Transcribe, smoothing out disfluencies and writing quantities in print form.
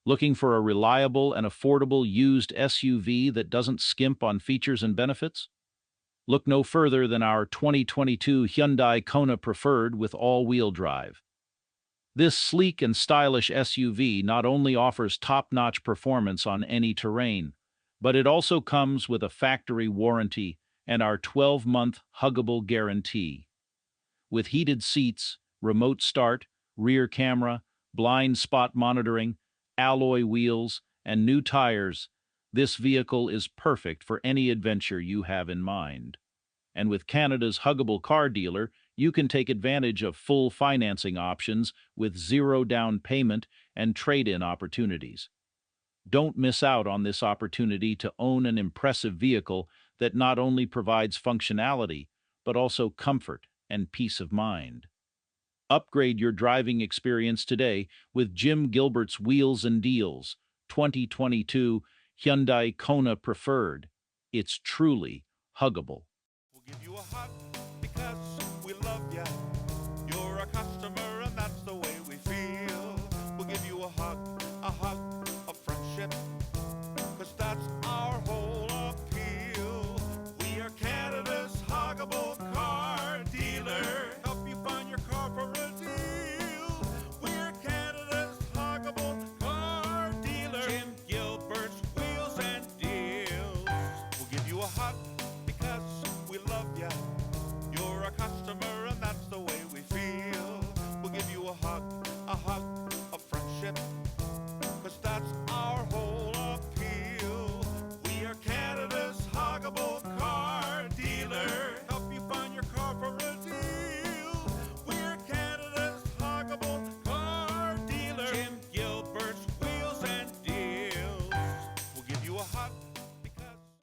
Looking for a reliable and affordable used SUV that doesn't skimp on features and benefits? Look no further than our 2022 Hyundai KONA Preferred with all-wheel drive. This sleek and stylish SUV not only offers top-notch performance on any terrain, but it also comes with a factory warranty and our 12-month huggable guarantee. With heated seats, remote start, rear camera, blind spot monitoring, alloy wheels, and new tires, this vehicle is perfect for any adventure you have in mind. And with Canada's huggable car dealer, you can take advantage of full financing options with zero down payment and trade-in opportunities. Don't miss out on this opportunity to own an impressive vehicle that not only provides functionality, but also comfort and peace of mind. Upgrade your driving experience today with Jim Gilbert's Wheels and Deals, 2022 Hyundai KONA Preferred. It's truly huggable. We'll give you a hug because we love ya. You're a customer and that's the way we feel. We'll give you a hug of friendship, cause that's our whole appeal. We are Canada's huggable car dealer. Help you find your car for a deal. We're Canada's huggable car dealer. Jim Gilbert's Wheels and Deals. We'll give you a hug because we love ya. You're a customer and that's the way we feel. We'll give you a hug of friendship, cause that's our whole appeal. We are Canada's huggable car dealer. Help you find your car for a deal. We're Canada's huggable car dealer. Jim Gilbert's Wheels and Deals. We'll give you a hug